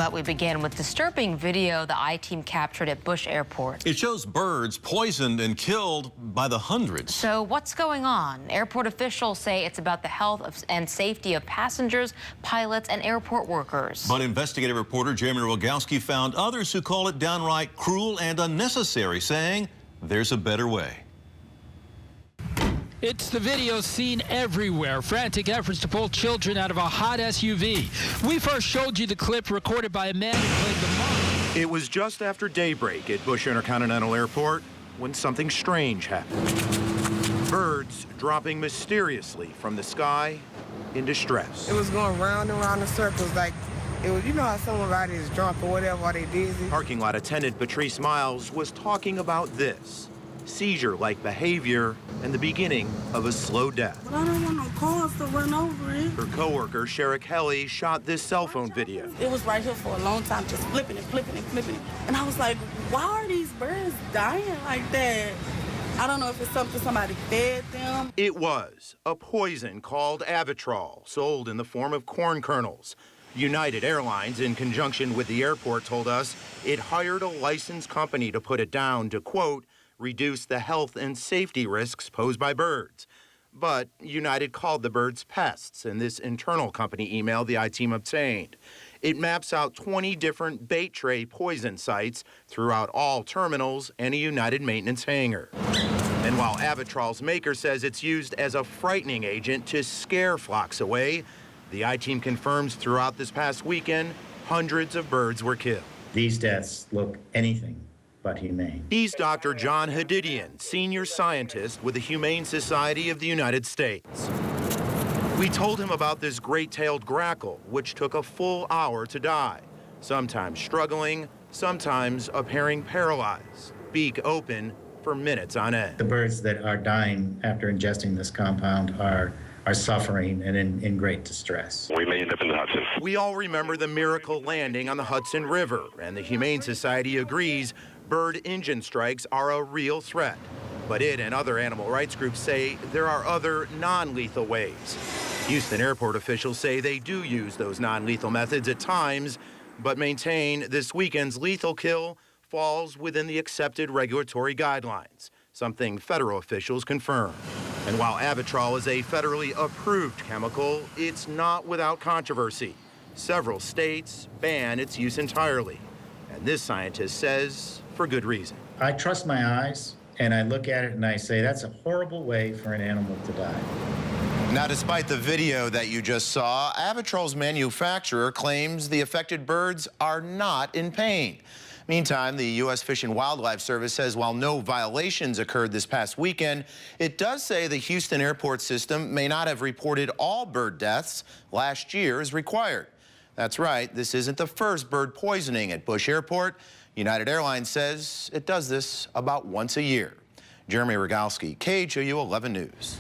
But we begin with disturbing video the I-Team captured at Bush Airport. It shows birds poisoned and killed by the hundreds. So what's going on? Airport officials say it's about the health and safety of passengers, pilots, and airport workers. But investigative reporter Jeremy Rogalski found others who call it downright cruel and unnecessary, saying there's a better way. It's the video seen everywhere. Frantic efforts to pull children out of a hot SUV. We first showed you the clip recorded by a man who played the mom. It was just after daybreak at Bush Intercontinental Airport when something strange happened. Birds dropping mysteriously from the sky in distress. It was going round and round in circles like it was, you know how somebody is drunk or whatever, or they dizzy. Parking lot attendant Patrice Miles was talking about this. Seizure-like behavior and the beginning of a slow death. But I don't want no cars to run over it. Her coworker, Shara Kelly, shot this cell phone video. It was right here for a long time, just flipping and flipping and flipping. And I was like, why are these birds dying like that? I don't know if it's something somebody fed them. It was a poison called Avitrol, sold in the form of corn kernels. United Airlines, in conjunction with the airport, told us it hired a licensed company to put it down to, quote, reduce the health and safety risks posed by birds. But United called the birds pests in this internal company email the I-Team obtained. It maps out 20 different bait tray poison sites throughout all terminals and a United maintenance hangar. And while Avitrol's maker says it's used as a frightening agent to scare flocks away, the I-Team confirms throughout this past weekend, hundreds of birds were killed. These deaths look anything but humane. He's Dr. John Hadidian, senior scientist with the Humane Society of the United States. We told him about this great-tailed grackle, which took a full hour to die, sometimes struggling, sometimes appearing paralyzed, beak open for minutes on end. The birds that are dying after ingesting this compound are suffering and in great distress. We may end up in the Hudson. We all remember the miracle landing on the Hudson River, and the Humane Society agrees bird engine strikes are a real threat. But it and other animal rights groups say there are other non-lethal ways. Houston airport officials say they do use those non-lethal methods at times, but maintain this weekend's lethal kill falls within the accepted regulatory guidelines, something federal officials confirm. And while Avitrol is a federally approved chemical, it's not without controversy. Several states ban its use entirely. And this scientist says for good reason. I trust my eyes, and I look at it and I say, that's a horrible way for an animal to die. Now, despite the video that you just saw, Avitrol's manufacturer claims the affected birds are not in pain. Meantime, the U.S. Fish and Wildlife Service says while no violations occurred this past weekend, it does say the Houston airport system may not have reported all bird deaths last year as required. That's right, this isn't the first bird poisoning at Bush Airport. United Airlines says it does this about once a year. Jeremy Rogalski, KHOU 11 News.